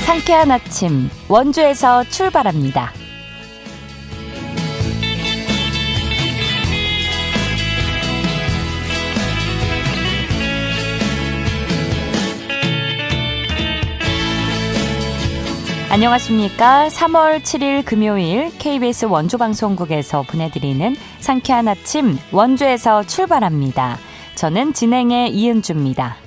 상쾌한 아침 원주에서 출발합니다. 안녕하십니까. 3월 7일 금요일 KBS 원주방송국에서 보내드리는 상쾌한 아침 원주에서 출발합니다. 저는 진행의 이은주입니다.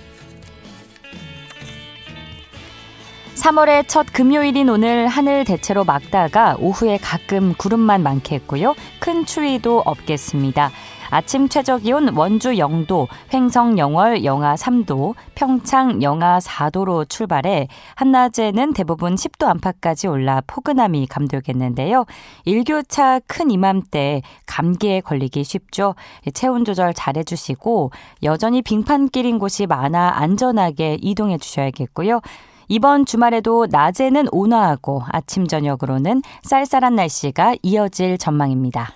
3월의 첫 금요일인 오늘 하늘 대체로 맑다가 오후에 가끔 구름만 많겠고요. 큰 추위도 없겠습니다. 아침 최저기온 원주 0도, 횡성 영월 영하 3도, 평창 영하 4도로 출발해 한낮에는 대부분 10도 안팎까지 올라 포근함이 감돌겠는데요. 일교차 큰 이맘때 감기에 걸리기 쉽죠. 체온 조절 잘해주시고 여전히 빙판길인 곳이 많아 안전하게 이동해 주셔야겠고요. 이번 주말에도 낮에는 온화하고 아침 저녁으로는 쌀쌀한 날씨가 이어질 전망입니다.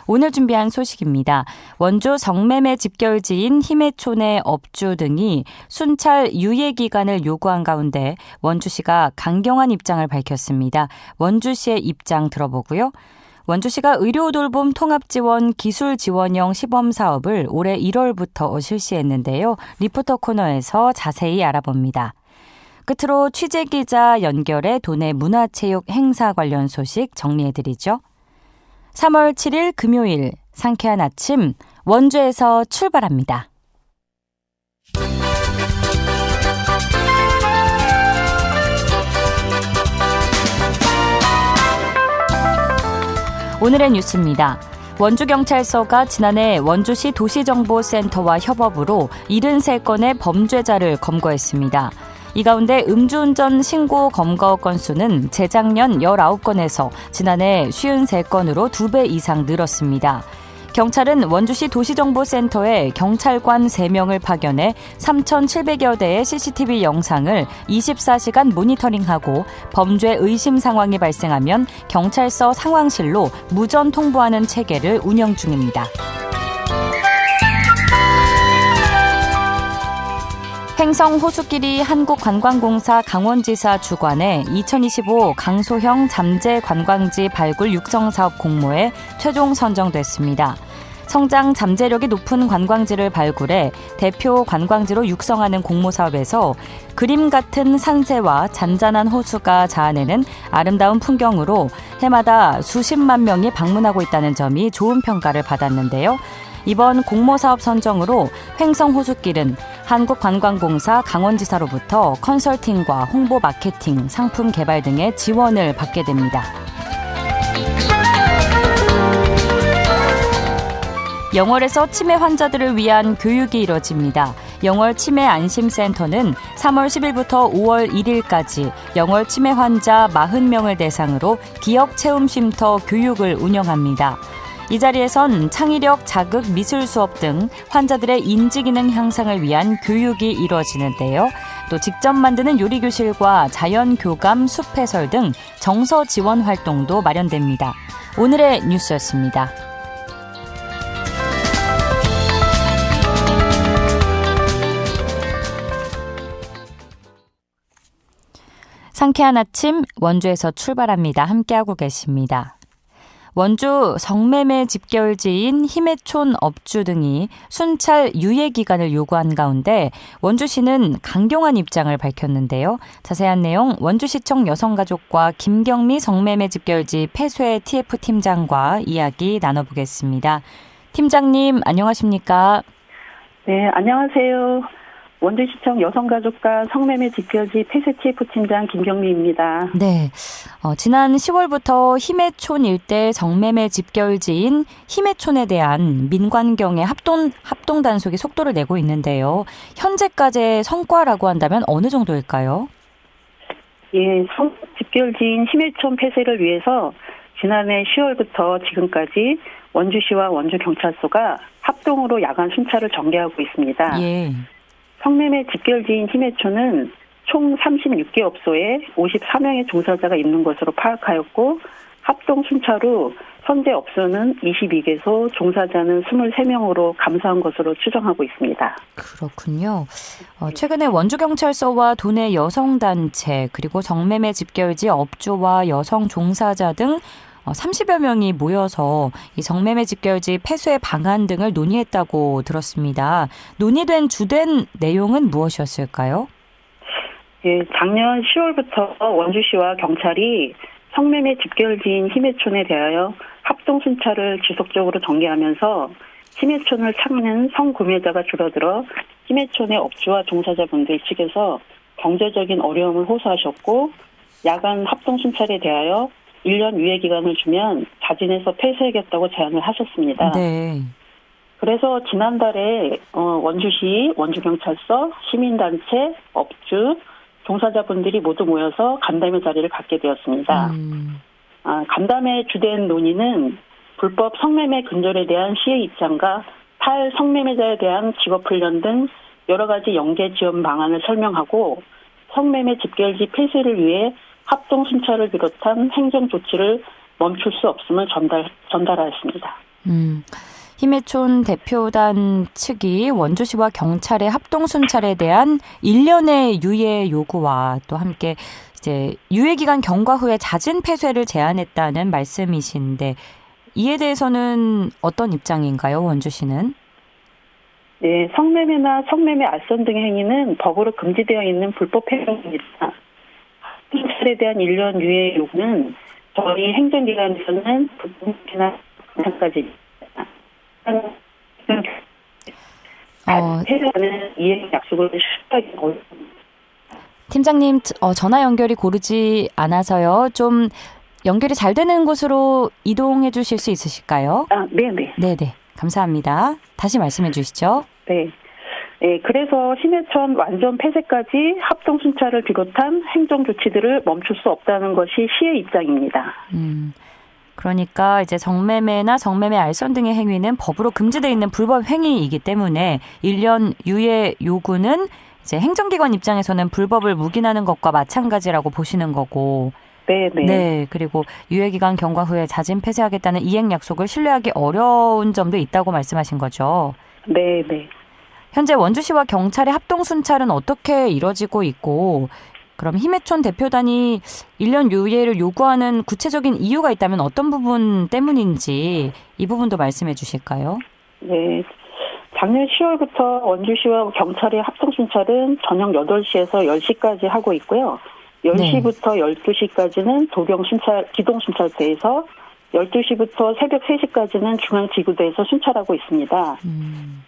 오늘 준비한 소식입니다. 원주 성매매 집결지인 희매촌의 업주 등이 순찰 유예 기간을 요구한 가운데 원주시가 강경한 입장을 밝혔습니다. 원주시의 입장 들어보고요. 원주시가 의료돌봄 통합지원 기술지원형 시범사업을 올해 1월부터 실시했는데요. 리포터 코너에서 자세히 알아봅니다. 끝으로 취재기자 연결해 도내 문화체육 행사 관련 소식 정리해드리죠. 3월 7일 금요일 상쾌한 아침 원주에서 출발합니다. 오늘의 뉴스입니다. 원주경찰서가 지난해 원주시 도시정보센터와 협업으로 73건의 범죄자를 검거했습니다. 이 가운데 음주운전 신고 검거 건수는 재작년 19건에서 지난해 53건으로 2배 이상 늘었습니다. 경찰은 원주시 도시정보센터에 경찰관 3명을 파견해 3,700여 대의 CCTV 영상을 24시간 모니터링하고 범죄 의심 상황이 발생하면 경찰서 상황실로 무전 통보하는 체계를 운영 중입니다. 횡성 호수길이 한국관광공사 강원지사 주관의 2025 강소형 잠재 관광지 발굴 육성사업 공모에 최종 선정됐습니다. 성장 잠재력이 높은 관광지를 발굴해 대표 관광지로 육성하는 공모사업에서 그림 같은 산세와 잔잔한 호수가 자아내는 아름다운 풍경으로 해마다 수십만 명이 방문하고 있다는 점이 좋은 평가를 받았는데요. 이번 공모사업 선정으로 횡성호수길은 한국관광공사 강원지사로부터 컨설팅과 홍보 마케팅, 상품 개발 등의 지원을 받게 됩니다. 영월에서 치매 환자들을 위한 교육이 이뤄집니다. 영월 치매 안심센터는 3월 10일부터 5월 1일까지 영월 치매 환자 40명을 대상으로 기억 체험 쉼터 교육을 운영합니다. 이 자리에선 창의력 자극 미술 수업 등 환자들의 인지기능 향상을 위한 교육이 이루어지는데요. 또 직접 만드는 요리교실과 자연교감 숲해설 등 정서 지원 활동도 마련됩니다. 오늘의 뉴스였습니다. 상쾌한 아침 원주에서 출발합니다. 함께하고 계십니다. 원주 성매매 집결지인 희매촌 업주 등이 순찰 유예 기간을 요구한 가운데 원주시는 강경한 입장을 밝혔는데요. 자세한 내용 원주시청 여성가족과 김경미 성매매 집결지 폐쇄 TF팀장과 이야기 나눠보겠습니다. 팀장님 안녕하십니까? 네, 안녕하세요. 원주시청 여성가족과 성매매 집결지 폐쇄 TF팀장 김경미입니다. 네, 지난 10월부터 희매촌 일대 성매매 집결지인 희매촌에 대한 민관경의 합동 단속이 속도를 내고 있는데요. 현재까지의 성과라고 한다면 어느 정도일까요? 예, 집결지인 희매촌 폐쇄를 위해서 지난해 10월부터 지금까지 원주시와 원주경찰서가 합동으로 야간 순찰을 전개하고 있습니다. 예. 성매매 집결지인 희매촌은 총 36개 업소에 54명의 종사자가 있는 것으로 파악하였고 합동 순찰 후 현재 업소는 22개소, 종사자는 23명으로 감소한 것으로 추정하고 있습니다. 그렇군요. 최근에 원주경찰서와 도내 여성단체 그리고 성매매 집결지 업주와 여성 종사자 등 30여 명이 모여서 이 성매매 집결지 폐쇄 방안 등을 논의했다고 들었습니다. 논의된 주된 내용은 무엇이었을까요? 예, 작년 10월부터 원주시와 경찰이 성매매 집결지인 희매촌에 대하여 합동순찰을 지속적으로 전개하면서 희매촌을 찾는 성구매자가 줄어들어 희매촌의 업주와 종사자분들 측에서 경제적인 어려움을 호소하셨고 야간 합동순찰에 대하여 1년 유예 기간을 주면 자진해서 폐쇄하겠다고 제안을 하셨습니다. 네. 그래서 지난달에 원주시, 원주경찰서, 시민단체, 업주, 종사자분들이 모두 모여서 간담회 자리를 갖게 되었습니다. 간담회 주된 논의는 불법 성매매 근절에 대한 시의 입장과 탈성매매자에 대한 직업훈련 등 여러 가지 연계 지원 방안을 설명하고 성매매 집결지 폐쇄를 위해 합동순찰을 비롯한 행정 조치를 멈출 수 없음을 전달하였습니다. 희매촌 대표단 측이 원주시와 경찰의 합동순찰에 대한 1년의 유예 요구와 또 함께 이제 유예기간 경과 후에 자진 폐쇄를 제안했다는 말씀이신데 이에 대해서는 어떤 입장인가요, 원주시는? 네, 성매매나 성매매 알선 등의 행위는 법으로 금지되어 있는 불법 행위입니다. 합동순찰에 대한 1년 유예 요구는 저희 행정기관에서는 불법이나 마찬가지. 폐쇄하는 이행 약속을 실시하기 어렵습니다. 팀장님, 전화 연결이 고르지 않아서요. 좀 연결이 잘 되는 곳으로 이동해 주실 수 있으실까요? 네네. 네네. 감사합니다. 다시 말씀해 주시죠. 네. 네, 그래서 희매촌 완전 폐쇄까지 합동순찰을 비롯한 행정 조치들을 멈출 수 없다는 것이 시의 입장입니다. 그러니까 이제 성매매나 성매매 알선 등의 행위는 법으로 금지되어 있는 불법 행위이기 때문에 1년 유예 요구는 이제 행정기관 입장에서는 불법을 묵인하는 것과 마찬가지라고 보시는 거고. 네네. 네. 그리고 유예기간 경과 후에 자진 폐쇄하겠다는 이행 약속을 신뢰하기 어려운 점도 있다고 말씀하신 거죠. 네네. 현재 원주시와 경찰의 합동순찰은 어떻게 이뤄지고 있고 그럼 희매촌 대표단이 1년 유예를 요구하는 구체적인 이유가 있다면 어떤 부분 때문인지 이 부분도 말씀해 주실까요? 네. 작년 10월부터 원주시와 경찰의 합동순찰은 저녁 8시에서 10시까지 하고 있고요. 10시부터 12시까지는 기동순찰대에서 12시부터 새벽 3시까지는 중앙지구대에서 순찰하고 있습니다.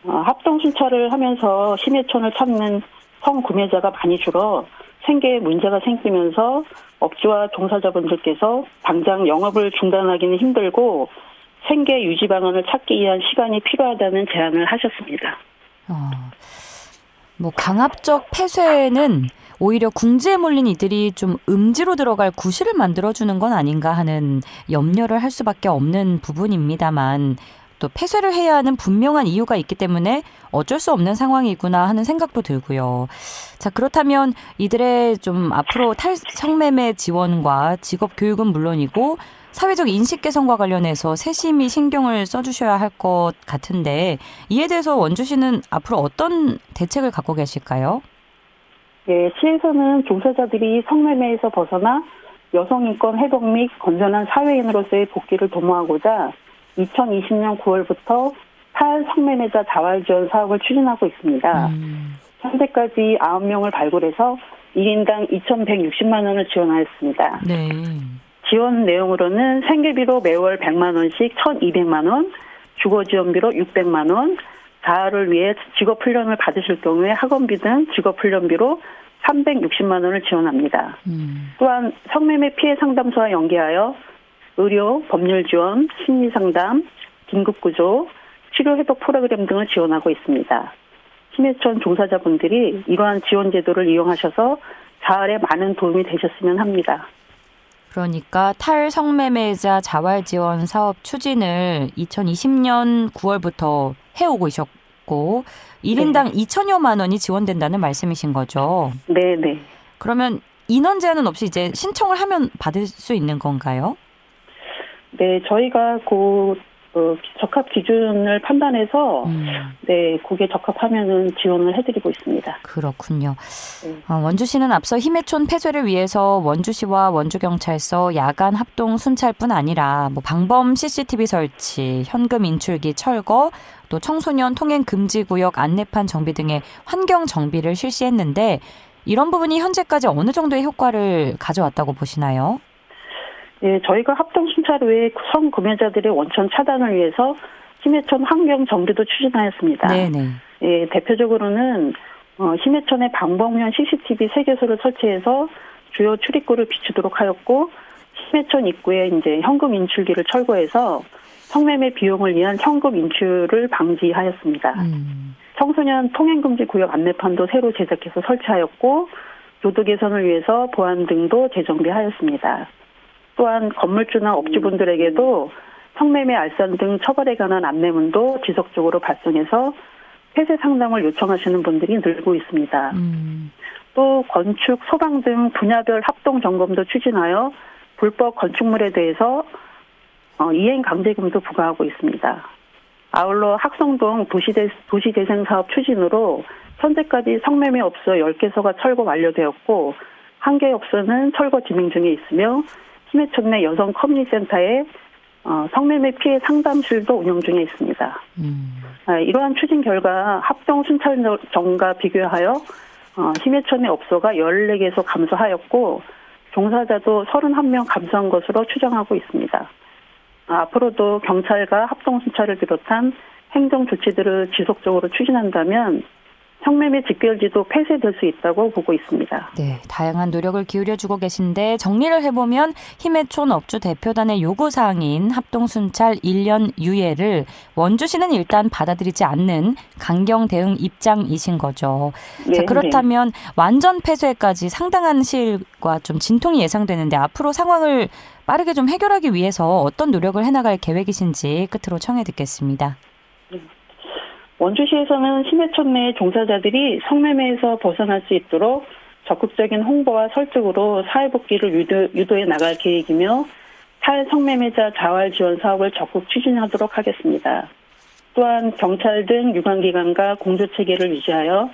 합동순찰을 하면서 희매촌을 찾는 성구매자가 많이 줄어 생계에 문제가 생기면서 업주와 종사자분들께서 당장 영업을 중단하기는 힘들고 생계 유지 방안을 찾기 위한 시간이 필요하다는 제안을 하셨습니다. 강압적 폐쇄는 오히려 궁지에 몰린 이들이 좀 음지로 들어갈 구실을 만들어주는 건 아닌가 하는 염려를 할 수밖에 없는 부분입니다만 또 폐쇄를 해야 하는 분명한 이유가 있기 때문에 어쩔 수 없는 상황이구나 하는 생각도 들고요. 자, 그렇다면 이들의 좀 앞으로 탈성매매 지원과 직업 교육은 물론이고 사회적 인식 개선과 관련해서 세심히 신경을 써주셔야 할 것 같은데 이에 대해서 원주시는 앞으로 어떤 대책을 갖고 계실까요? 네, 시에서는 종사자들이 성매매에서 벗어나 여성인권 회복 및 건전한 사회인으로서의 복귀를 도모하고자 2020년 9월부터 탈성매매자 자활지원 사업을 추진하고 있습니다. 현재까지 9명을 발굴해서 1인당 2,160만 원을 지원하였습니다. 네. 지원 내용으로는 생계비로 매월 100만 원씩 1,200만 원, 주거지원비로 600만 원, 자아를 위해 직업훈련을 받으실 경우에 학원비 등 직업훈련비로 360만 원을 지원합니다. 또한 성매매 피해 상담소와 연계하여 의료, 법률 지원, 심리상담, 긴급구조, 치료회복 프로그램 등을 지원하고 있습니다. 희매촌 종사자분들이 이러한 지원 제도를 이용하셔서 자활에 많은 도움이 되셨으면 합니다. 그러니까 탈성매매자 자활지원 사업 추진을 2020년 9월부터 해오고 있었고 1인당 2천여만 원이 지원된다는 말씀이신 거죠? 네네. 그러면 인원 제한은 없이 이제 신청을 하면 받을 수 있는 건가요? 네, 저희가 적합 기준을 판단해서 네, 그게 적합하면은 지원을 해드리고 있습니다. 그렇군요. 원주시는 앞서 힘해촌 폐쇄를 위해서 원주시와 원주경찰서 야간 합동 순찰뿐 아니라 방범 CCTV 설치, 현금 인출기 철거, 또 청소년 통행 금지 구역 안내판 정비 등의 환경 정비를 실시했는데 이런 부분이 현재까지 어느 정도의 효과를 가져왔다고 보시나요? 네, 저희가 합동 순찰 외에 성구매자들의 원천 차단을 위해서 힘해촌 환경 정비도 추진하였습니다. 네네. 예, 대표적으로는 힘해촌에 방범용 CCTV 3개소를 설치해서 주요 출입구를 비추도록 하였고, 힘해촌 입구에 이제 현금 인출기를 철거해서 성매매 비용을 위한 현금 인출을 방지하였습니다. 청소년 통행금지 구역 안내판도 새로 제작해서 설치하였고, 도도 개선을 위해서 보안 등도 재정비하였습니다. 또한 건물주나 업주분들에게도 성매매 알선 등 처벌에 관한 안내문도 지속적으로 발송해서 폐쇄 상담을 요청하시는 분들이 늘고 있습니다. 또 건축, 소방 등 분야별 합동 점검도 추진하여 불법 건축물에 대해서 이행 강제금도 부과하고 있습니다. 아울러 학성동 도시재생사업 추진으로 현재까지 성매매 업소 10개소가 철거 완료되었고 1개 업소는 철거 진행 중에 있으며 힘해촌 내 여성 커뮤니티센터에 성매매 피해 상담실도 운영 중에 있습니다. 이러한 추진 결과 합동 순찰 전과 비교하여 힘해촌의 업소가 14개소 감소하였고 종사자도 31명 감소한 것으로 추정하고 있습니다. 앞으로도 경찰과 합동 순찰을 비롯한 행정 조치들을 지속적으로 추진한다면 성매매 직결지도 폐쇄될 수 있다고 보고 있습니다. 네, 다양한 노력을 기울여주고 계신데 정리를 해보면 힘해촌 업주 대표단의 요구사항인 합동순찰 1년 유예를 원주시는 일단 받아들이지 않는 강경 대응 입장이신 거죠. 네, 자, 그렇다면 완전 폐쇄까지 상당한 시일과 좀 진통이 예상되는데 앞으로 상황을 빠르게 좀 해결하기 위해서 어떤 노력을 해나갈 계획이신지 끝으로 청해 듣겠습니다. 원주시에서는 힘해촌 내 종사자들이 성매매에서 벗어날 수 있도록 적극적인 홍보와 설득으로 사회복귀를 유도해 나갈 계획이며 탈성매매자 자활 지원 사업을 적극 추진하도록 하겠습니다. 또한 경찰 등 유관기관과 공조체계를 유지하여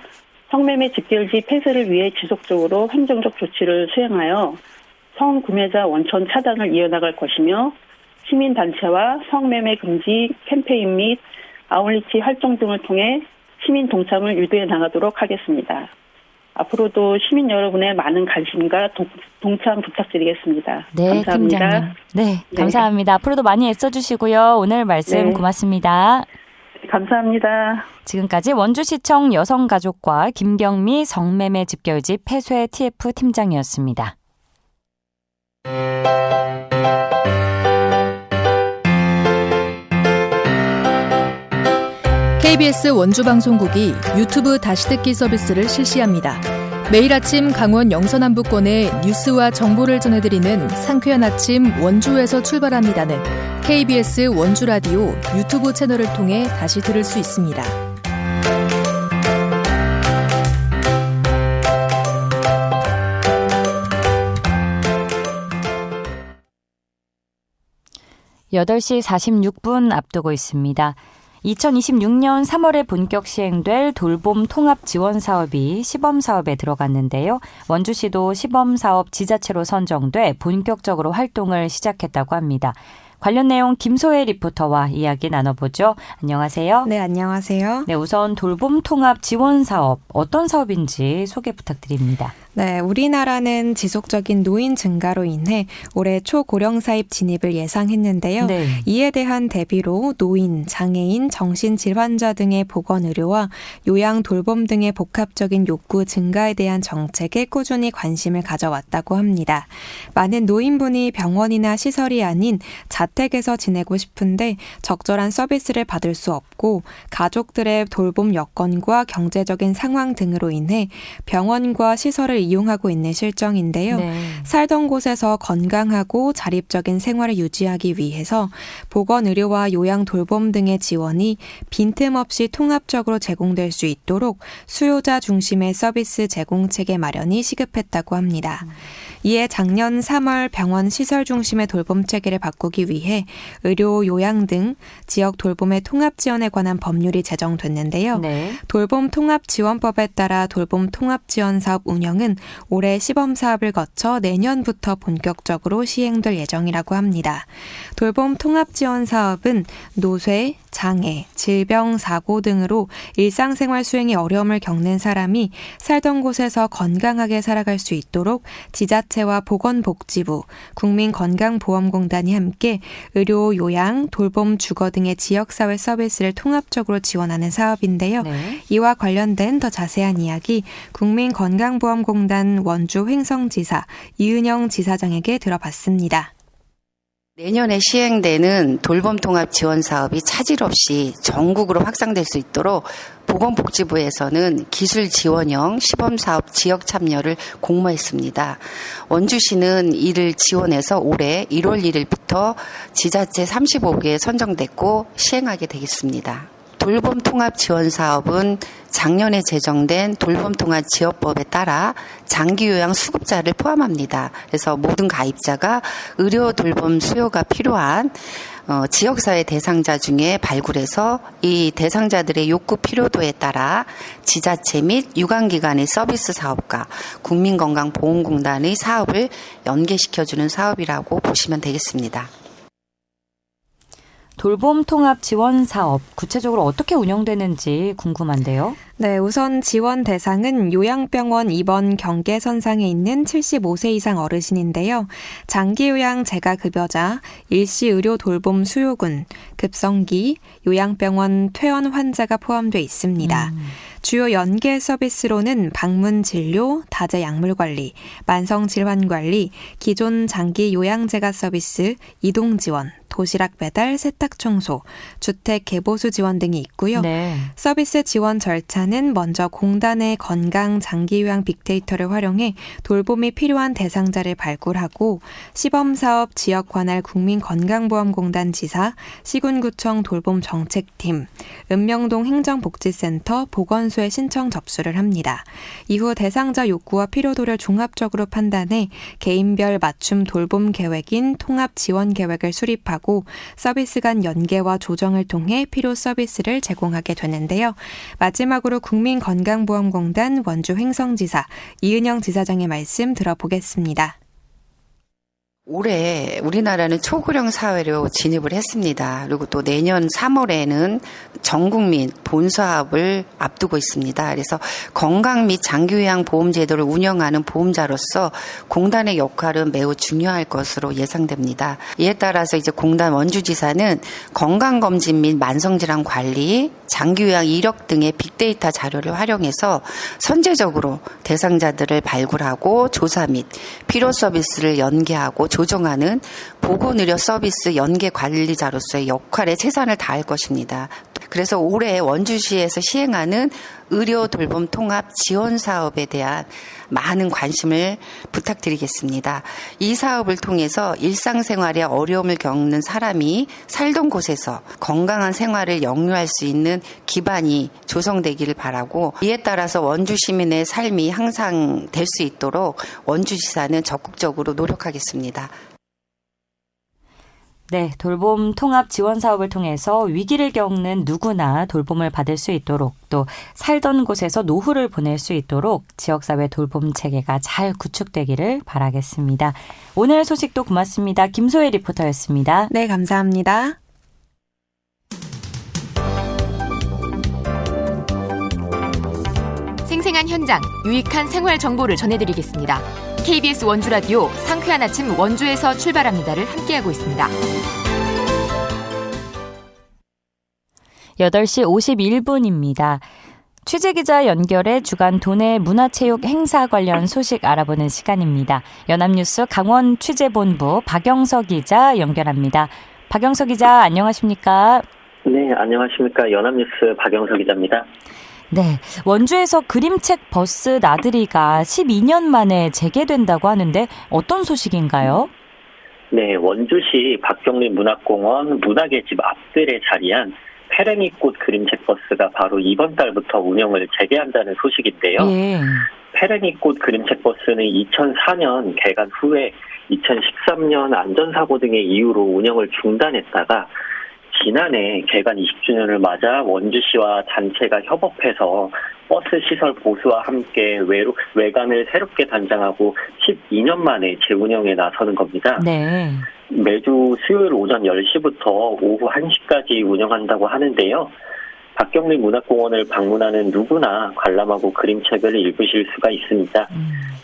성매매 직결지 폐쇄를 위해 지속적으로 행정적 조치를 수행하여 성구매자 원천 차단을 이어나갈 것이며 시민단체와 성매매 금지 캠페인 및 아울리치 활동 등을 통해 시민 동참을 유도해 나가도록 하겠습니다. 앞으로도 시민 여러분의 많은 관심과 동참 부탁드리겠습니다. 네, 감사합니다. 팀장님. 네, 감사합니다. 앞으로도 많이 애써주시고요. 오늘 말씀 고맙습니다. 감사합니다. 지금까지 원주시청 여성가족과 김경미 성매매 집결지 폐쇄 TF 팀장이었습니다. KBS 원주방송국이 유튜브 다시 듣기 서비스를 실시합니다. 매일 아침 강원 영서남부권의 뉴스와 정보를 전해드리는 상쾌한 아침 원주에서 출발합니다는 KBS 원주라디오 유튜브 채널을 통해 다시 들을 수 있습니다. (8시 46분) 앞두고 있습니다. 2026년 3월에 본격 시행될 돌봄 통합 지원 사업이 시범 사업에 들어갔는데요. 원주시도 시범 사업 지자체로 선정돼 본격적으로 활동을 시작했다고 합니다. 관련 내용 김소혜 리포터와 이야기 나눠보죠. 안녕하세요. 네, 안녕하세요. 네, 우선 돌봄 통합 지원 사업 어떤 사업인지 소개 부탁드립니다. 네, 우리나라는 지속적인 노인 증가로 인해 올해 초고령 사입 진입을 예상했는데요. 네. 이에 대한 대비로 노인, 장애인, 정신질환자 등의 보건의료와 요양 돌봄 등의 복합적인 욕구 증가에 대한 정책에 꾸준히 관심을 가져왔다고 합니다. 많은 노인분이 병원이나 시설이 아닌 자택에서 지내고 싶은데 적절한 서비스를 받을 수 없고 가족들의 돌봄 여건과 경제적인 상황 등으로 인해 병원과 시설을 이용하고 있는 실정인데요. 네. 살던 곳에서 건강하고 자립적인 생활을 유지하기 위해서 보건의료와 요양 돌봄 등의 지원이 빈틈없이 통합적으로 제공될 수 있도록 수요자 중심의 서비스 제공 체계 마련이 시급했다고 합니다. 이에 작년 3월 병원 시설 중심의 돌봄 체계를 바꾸기 위해 의료, 요양 등 지역 돌봄의 통합 지원에 관한 법률이 제정됐는데요. 네. 돌봄 통합 지원법에 따라 돌봄 통합 지원 사업 운영은 올해 시범 사업을 거쳐 내년부터 본격적으로 시행될 예정이라고 합니다. 돌봄 통합 지원 사업은 노쇠, 장애, 질병, 사고 등으로 일상생활 수행에 어려움을 겪는 사람이 살던 곳에서 건강하게 살아갈 수 있도록 지자체와 보건복지부, 국민건강보험공단이 함께 의료, 요양, 돌봄, 주거 등의 지역사회 서비스를 통합적으로 지원하는 사업인데요. 네. 이와 관련된 더 자세한 이야기 국민건강보험공단 원주 횡성지사 이은영 지사장에게 들어봤습니다. 내년에 시행되는 돌봄 통합 지원 사업이 차질 없이 전국으로 확산될 수 있도록 보건복지부에서는 기술 지원형 시범사업 지역 참여를 공모했습니다. 원주시는 이를 지원해서 올해 1월 1일부터 지자체 35개에 선정됐고 시행하게 되겠습니다. 돌봄 통합 지원 사업은 작년에 제정된 돌봄 통합 지원법에 따라 장기 요양 수급자를 포함합니다. 그래서 모든 가입자가 의료 돌봄 수요가 필요한 지역사회 대상자 중에 발굴해서 이 대상자들의 욕구 필요도에 따라 지자체 및 유관기관의 서비스 사업과 국민건강보험공단의 사업을 연계시켜주는 사업이라고 보시면 되겠습니다. 돌봄 통합 지원 사업 구체적으로 어떻게 운영되는지 궁금한데요. 네, 우선 지원 대상은 요양병원 입원 경계선상에 있는 75세 이상 어르신인데요. 장기요양 재가급여자, 일시 의료 돌봄 수요군, 급성기, 요양병원 퇴원 환자가 포함되어 있습니다. 주요 연계 서비스로는 방문 진료, 다재 약물 관리, 만성 질환 관리, 기존 장기 요양 재가 서비스, 이동 지원, 도시락 배달, 세탁 청소, 주택 개보수 지원 등이 있고요. 네. 서비스 지원 절차는 먼저 공단의 건강 장기 요양 빅데이터를 활용해 돌봄이 필요한 대상자를 발굴하고 시범사업 지역 관할 국민건강보험공단 지사, 시군구청 돌봄 정책팀, 읍명동 행정복지센터 보건소에 신청 접수를 합니다. 이후 대상자 욕구와 필요도를 종합적으로 판단해 개인별 맞춤 돌봄 계획인 통합 지원 계획을 수립하고 서비스 간 연계와 조정을 통해 필요 서비스를 제공하게 되는데요. 마지막으로 국민건강보험공단 원주 횡성지사 이은영 지사장의 말씀 들어보겠습니다. 올해 우리나라는 초고령 사회로 진입을 했습니다. 그리고 또 내년 3월에는 전국민 본사업을 앞두고 있습니다. 그래서 건강 및 장기요양 보험제도를 운영하는 보험자로서 공단의 역할은 매우 중요할 것으로 예상됩니다. 이에 따라서 이제 공단 원주지사는 건강검진 및 만성질환 관리, 장기요양 이력 등의 빅데이터 자료를 활용해서 선제적으로 대상자들을 발굴하고 조사 및 필요 서비스를 연계하고 조정하는 보건의료 서비스 연계 관리자로서의 역할에 최선을 다할 것입니다. 그래서 올해 원주시에서 시행하는 의료 돌봄 통합 지원 사업에 대한 많은 관심을 부탁드리겠습니다. 이 사업을 통해서 일상생활에 어려움을 겪는 사람이 살던 곳에서 건강한 생활을 영유할 수 있는 기반이 조성되기를 바라고, 이에 따라서 원주 시민의 삶이 향상 될 수 있도록 원주지사는 적극적으로 노력하겠습니다. 네, 돌봄 통합 지원 사업을 통해서 위기를 겪는 누구나 돌봄을 받을 수 있도록, 또 살던 곳에서 노후를 보낼 수 있도록 지역사회 돌봄 체계가 잘 구축되기를 바라겠습니다. 오늘 소식도 고맙습니다. 김소혜 리포터였습니다. 네, 감사합니다. 생생한 현장, 유익한 생활 정보를 전해드리겠습니다. KBS 원주라디오 상쾌한 아침 원주에서 출발합니다를 함께하고 있습니다. 8시 51분입니다. 취재기자 연결해 주간 도내 문화체육 행사 관련 소식 알아보는 시간입니다. 연합뉴스 강원 취재본부 박영석 기자 연결합니다. 박영석 기자 안녕하십니까? 네, 안녕하십니까. 연합뉴스 박영석 기자입니다. 네, 원주에서 그림책 버스 나들이가 12년 만에 재개된다고 하는데 어떤 소식인가요? 네, 원주시 박경림 문학공원 문학의 집 앞뜰에 자리한 페레미꽃 그림책 버스가 바로 이번 달부터 운영을 재개한다는 소식인데요. 예. 페레미꽃 그림책 버스는 2004년 개관 후에 2013년 안전사고 등의 이유로 운영을 중단했다가 지난해 개관 20주년을 맞아 원주시와 단체가 협업해서 버스 시설 보수와 함께 외관을 새롭게 단장하고 12년 만에 재운영에 나서는 겁니다. 네. 매주 수요일 오전 10시부터 오후 1시까지 운영한다고 하는데요. 박경림 문학공원을 방문하는 누구나 관람하고 그림책을 읽으실 수가 있습니다.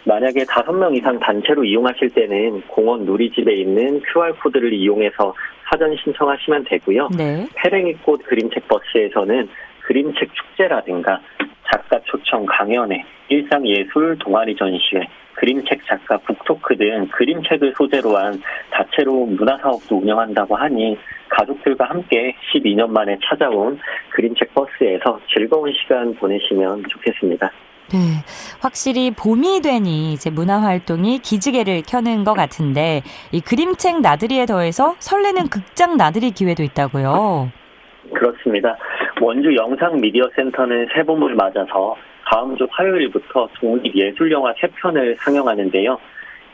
만약에 5명 이상 단체로 이용하실 때는 공원 누리집에 있는 QR코드를 이용해서 사전 신청하시면 되고요. 네. 페랭이꽃 그림책 버스에서는 그림책 축제라든가 작가 초청 강연회, 일상예술 동아리 전시회, 그림책 작가 북토크 등 그림책을 소재로 한 다채로운 문화사업도 운영한다고 하니 가족들과 함께 12년 만에 찾아온 그림책 버스에서 즐거운 시간 보내시면 좋겠습니다. 네, 확실히 봄이 되니 이제 문화활동이 기지개를 켜는 것 같은데 이 그림책 나들이에 더해서 설레는 극장 나들이 기회도 있다고요? 그렇습니다. 원주 영상미디어센터는 새봄을 맞아서 다음 주 화요일부터 독립예술영화 3편을 상영하는데요.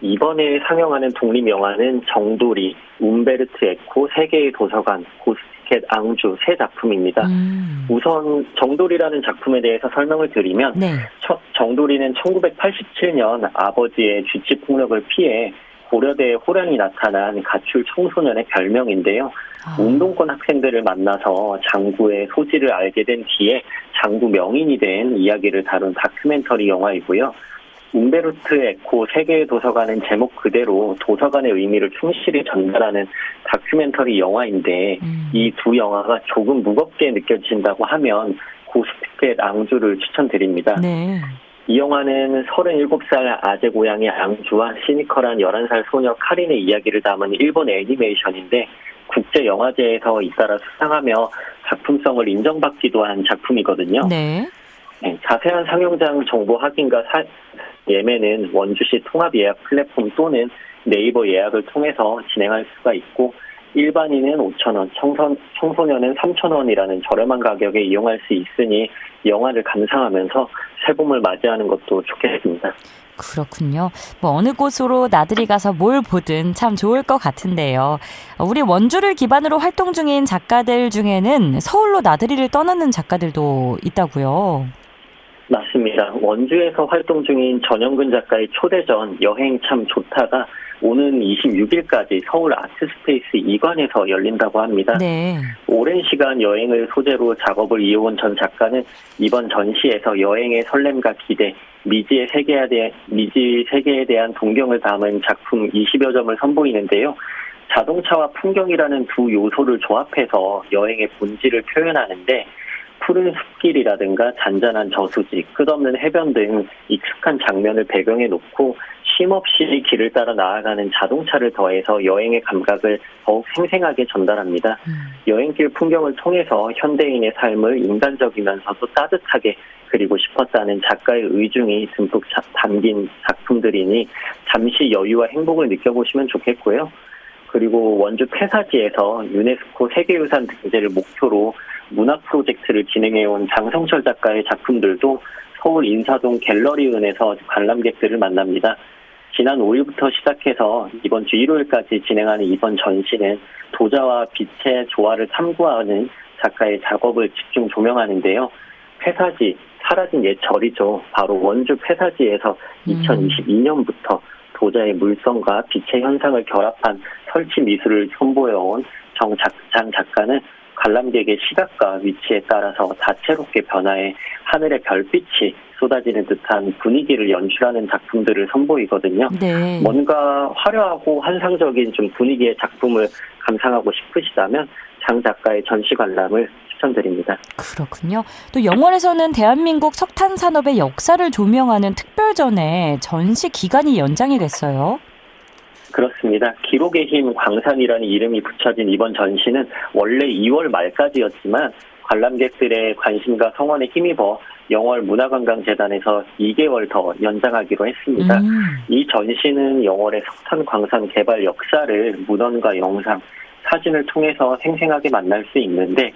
이번에 상영하는 독립영화는 정돌이, 움베르트 에코, 세계의 도서관, 고스티켓 앙주 3작품입니다. 우선 정돌이라는 작품에 대해서 설명을 드리면 네. 정돌이는 1987년 아버지의 쥐집 폭력을 피해 고려대에 호련히 나타난 가출 청소년의 별명인데요. 운동권 학생들을 만나서 장구의 소질을 알게 된 뒤에 장구 명인이 된 이야기를 다룬 다큐멘터리 영화이고요. 움베르트 에코 세계의 도서관은 제목 그대로 도서관의 의미를 충실히 전달하는 다큐멘터리 영화인데 이 두 영화가 조금 무겁게 느껴진다고 하면 고스티켓 앙주를 추천드립니다. 네. 이 영화는 37살 아재 고양이 앙주와 시니컬한 11살 소녀 카린의 이야기를 담은 일본 애니메이션인데 국제영화제에서 잇따라 수상하며 작품성을 인정받기도 한 작품이거든요. 네. 네, 자세한 상영장 정보 확인과 예매는 원주시 통합예약 플랫폼 또는 네이버 예약을 통해서 진행할 수가 있고 일반인은 5,000원, 청소년은 3,000원이라는 저렴한 가격에 이용할 수 있으니 영화를 감상하면서 새봄을 맞이하는 것도 좋겠습니다. 그렇군요. 어느 곳으로 나들이 가서 뭘 보든 참 좋을 것 같은데요. 우리 원주를 기반으로 활동 중인 작가들 중에는 서울로 나들이를 떠나는 작가들도 있다고요. 맞습니다. 원주에서 활동 중인 전영근 작가의 초대전 여행 참 좋다가 오는 26일까지 서울 아트스페이스 2관에서 열린다고 합니다. 네. 오랜 시간 여행을 소재로 작업을 이어온 전 작가는 이번 전시에서 여행의 설렘과 기대, 미지 세계에 대한 동경을 담은 작품 20여 점을 선보이는데요. 자동차와 풍경이라는 두 요소를 조합해서 여행의 본질을 표현하는데 푸른 숲길이라든가 잔잔한 저수지, 끝없는 해변 등 익숙한 장면을 배경에 놓고 쉼없이 길을 따라 나아가는 자동차를 더해서 여행의 감각을 더욱 생생하게 전달합니다. 여행길 풍경을 통해서 현대인의 삶을 인간적이면서도 따뜻하게 그리고 싶었다는 작가의 의중이 듬뿍 담긴 작품들이니 잠시 여유와 행복을 느껴보시면 좋겠고요. 그리고 원주 폐사지에서 유네스코 세계유산 등재를 목표로 문학 프로젝트를 진행해온 장성철 작가의 작품들도 서울 인사동 갤러리은에서 관람객들을 만납니다. 지난 5일부터 시작해서 이번 주 일요일까지 진행하는 이번 전시는 도자와 빛의 조화를 탐구하는 작가의 작업을 집중 조명하는데요. 폐사지, 사라진 옛 절이죠. 바로 원주 폐사지에서 2022년부터 도자의 물성과 빛의 현상을 결합한 설치 미술을 선보여온 장 작가는 관람객의 시각과 위치에 따라서 다채롭게 변화해 하늘의 별빛이 쏟아지는 듯한 분위기를 연출하는 작품들을 선보이거든요. 네. 뭔가 화려하고 환상적인 좀 분위기의 작품을 감상하고 싶으시다면 장 작가의 전시 관람을 추천드립니다. 그렇군요. 또 영월에서는 대한민국 석탄 산업의 역사를 조명하는 특별전에 전시 기간이 연장이 됐어요. 그렇습니다. 기록의 힘 광산이라는 이름이 붙여진 이번 전시는 원래 2월 말까지였지만 관람객들의 관심과 성원에 힘입어 영월 문화관광재단에서 2개월 더 연장하기로 했습니다. 이 전시는 영월의 석탄 광산 개발 역사를 문헌과 영상, 사진을 통해서 생생하게 만날 수 있는데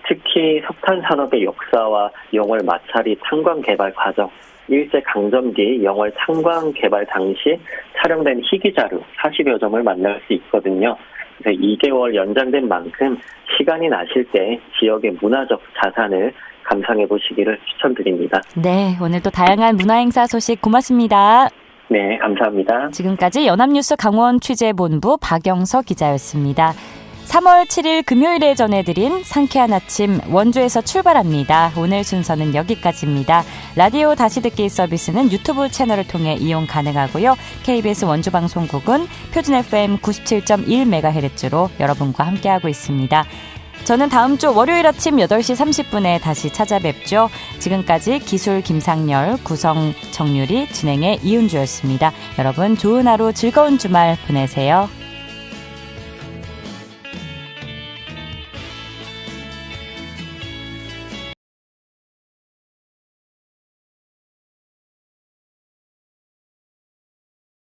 특히 석탄 산업의 역사와 영월 마찰이 탄광 개발 과정, 일제 강점기 영월 탄광 개발 당시 촬영된 희귀자료 40여 점을 만날 수 있거든요. 그래서 2개월 연장된 만큼 시간이 나실 때 지역의 문화적 자산을 감상해 보시기를 추천드립니다. 네, 오늘 또 다양한 문화행사 소식 고맙습니다. 네, 감사합니다. 지금까지 연합뉴스 강원 취재본부 박영서 기자였습니다. 3월 7일 금요일에 전해드린 상쾌한 아침 원주에서 출발합니다. 오늘 순서는 여기까지입니다. 라디오 다시 듣기 서비스는 유튜브 채널을 통해 이용 가능하고요. KBS 원주방송국은 표준 FM 97.1MHz로 여러분과 함께하고 있습니다. 저는 다음 주 월요일 아침 8시 30분에 다시 찾아뵙죠. 지금까지 기술 김상열, 구성 정유리, 진행의 이은주였습니다. 여러분 좋은 하루 즐거운 주말 보내세요.